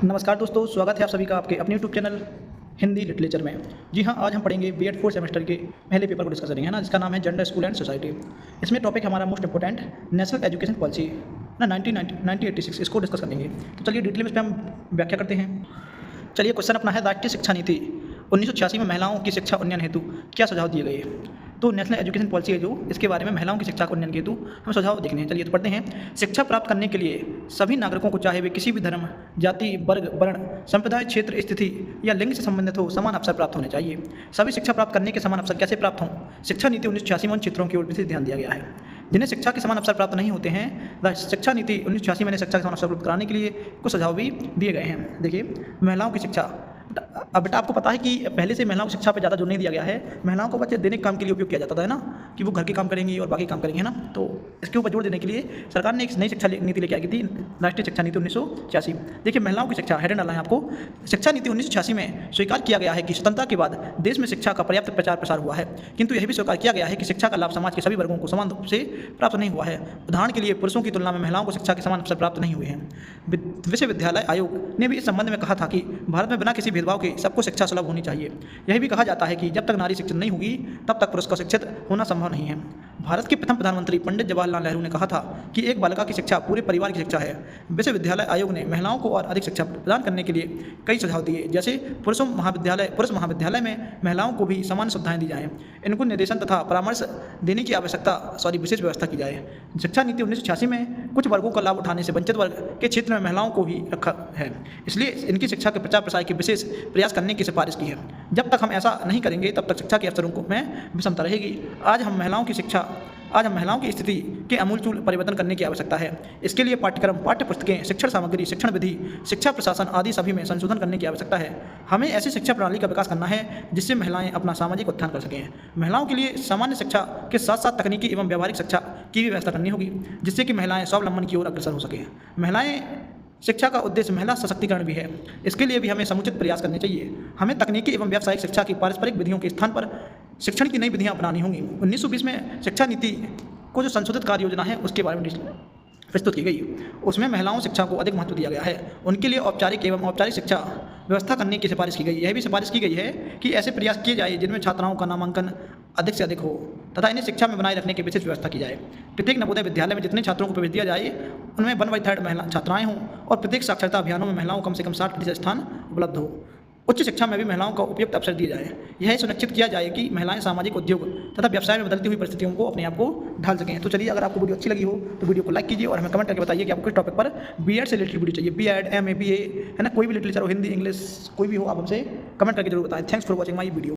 नमस्कार दोस्तों, स्वागत है आप सभी का आपके अपने यूट्यूब चैनल हिंदी लिटरेचर में। जी हाँ, आज हम पढ़ेंगे बीएड फोर्थ सेमेस्टर के पहले पेपर को डिस्कस करेंगे, है ना, जिसका नाम है जेंडर, स्कूल एंड सोसाइटी। इसमें टॉपिक हमारा most important national education policy ना 1986, इसको डिस्कस करेंगे। तो चलिए डिटेल में इस पर हम व्याख्या करते हैं। चलिए, क्वेश्चन अपना है, राष्ट्रीय शिक्षा नीति 1986 में महिलाओं की शिक्षा उन्नयन हेतु क्या सुझाव दिए गए। तो नेशनल एजुकेशन पॉलिसी है जो, इसके बारे में महिलाओं की शिक्षा को उन्नयन हेतु हम सुझाव देखने हैं। चलिए तो पढ़ते हैं। शिक्षा प्राप्त करने के लिए सभी नागरिकों को, चाहे वे किसी भी धर्म, जाति, वर्ग, वर्ण, संप्रदाय, क्षेत्र, स्थिति या लिंग से संबंधित हो, समान अवसर प्राप्त होने चाहिए। सभी शिक्षा प्राप्त करने के समान अवसर कैसे प्राप्त हों? शिक्षा नीति 1986 में उन क्षेत्रों की ओर विशेष ध्यान दिया गया है जिन्हें शिक्षा के समान अवसर प्राप्त नहीं होते हैं। शिक्षा नीति 1986 में शिक्षा के समान अवसर प्राप्त कराने के लिए कुछ सुझाव भी दिए गए हैं। देखिए, महिलाओं की शिक्षा। अब बेटा आपको पता है कि पहले से महिलाओं की शिक्षा पे ज़्यादा जोर नहीं दिया गया है। महिलाओं को बच्चे देने के काम के लिए उपयोग किया जाता था, है ना, कि वो घर के काम करेंगी और बाकी काम करेंगे, है ना। तो इसके ऊपर जोर देने के लिए सरकार ने एक नई शिक्षा नीति लेके आई थी, राष्ट्रीय शिक्षा नीति 1986। देखिए, महिलाओं की शिक्षा हेड डालना है आपको। शिक्षा नीति 1986 में स्वीकार किया गया है कि स्वतंत्रता के बाद देश में शिक्षा का पर्याप्त प्रचार प्रसार हुआ है, किंतु यह भी स्वीकार किया गया है कि शिक्षा का लाभ समाज के सभी वर्गों को समान रूप से प्राप्त नहीं हुआ है। उदाहरण के लिए, पुरुषों की तुलना में महिलाओं को शिक्षा के समान अवसर प्राप्त नहीं हुए हैं। विश्वविद्यालय आयोग ने भी इस संबंध में कहा था कि भारत में बिना किसी भेदभाव के सबको शिक्षा सुलभ होनी चाहिए। यह भी कहा जाता है कि जब तक नारी शिक्षित नहीं होगी तब तक पुरुष का शिक्षित होना संभव नहीं है। भारत के प्रथम प्रधानमंत्री पंडित जवाहरलाल नेहरू ने कहा था कि एक बालिका की शिक्षा पूरे परिवार की शिक्षा है। विश्वविद्यालय आयोग ने महिलाओं को और अधिक शिक्षा प्रदान करने के लिए कई सुझाव दिए, जैसे पुरुष महाविद्यालय में महिलाओं को भी समान सुविधाएं दी जाएं, इनको निर्देशन तथा परामर्श देने की विशेष व्यवस्था की जाए। शिक्षा नीति 1986 में कुछ वर्गों का लाभ उठाने से वंचित वर्ग के क्षेत्र में महिलाओं को भी रखा है, इसलिए इनकी शिक्षा के प्रचार प्रसार के विशेष प्रयास करने की सिफारिश की है। जब तक हम ऐसा नहीं करेंगे तब तक शिक्षा के अवसरों में विषमता रहेगी। आज हम महिलाओं की स्थिति के आमूलचूल परिवर्तन करने की आवश्यकता है। इसके लिए पाठ्यक्रम, पाठ्य पुस्तकें, शिक्षण सामग्री, शिक्षण विधि, शिक्षा प्रशासन आदि सभी में संशोधन करने की आवश्यकता है। हमें ऐसी शिक्षा प्रणाली का विकास करना है जिससे महिलाएं अपना सामाजिक उत्थान कर सकें। महिलाओं के लिए सामान्य शिक्षा के साथ साथ तकनीकी एवं व्यावहारिक शिक्षा की भी व्यवस्था करनी होगी, जिससे कि महिलाएं स्वावलंबन की ओर अग्रसर हो सकें। महिलाएं शिक्षा का उद्देश्य महिला सशक्तिकरण भी है। इसके लिए भी हमें समुचित प्रयास करने चाहिए। हमें तकनीकी एवं व्यावसायिक शिक्षा की पारस्परिक विधियों के स्थान पर शिक्षण की नई विधियां अपनानी होंगी। 1920 में शिक्षा नीति को जो संशोधित कार्य योजना है उसके बारे में प्रस्तुत की गई। उसमें महिलाओं शिक्षा को अधिक महत्व दिया गया है। उनके लिए औपचारिक एवं औपचारिक शिक्षा व्यवस्था करने की सिफारिश की गई। यह भी सिफारिश की गई है कि ऐसे प्रयास किए जाए जिनमें छात्राओं का नामांकन अधिक से अधिक हो तथा इन्हें शिक्षा में बनाए रखने की विशेष व्यवस्था की जाए। प्रत्येक नवोदय विद्यालय में जितने छात्रों को प्रवेश दिया जाए उनमें 1/3 महिला छात्राएं हों और प्रत्येक साक्षरता अभियानों में महिलाओं को कम से कम 60% स्थान उपलब्ध हो। उच्च शिक्षा में भी महिलाओं को उपयुक्त अवसर दिए जाए। यह सुनिश्चित किया जाए कि महिलाएं सामाजिक, उद्योग तथा व्यवसाय में बदलती हुई परिस्थितियों को अपने आप को ढाल सकें। तो चलिए, अगर आपको वीडियो अच्छी लगी हो तो वीडियो को लाइक कीजिए और हमें कमेंट करके बताइए कि आपको किस टॉपिक पर बीएड से रिलेटेड वीडियो चाहिए। बीएड, एमए, बीए, है ना, कोई भी लिटरेचर हो, हिंदी, इंग्लिश, कोई भी हो, आप हमसे कमेंट करके जरूर बताएं। Thanks for watching my video.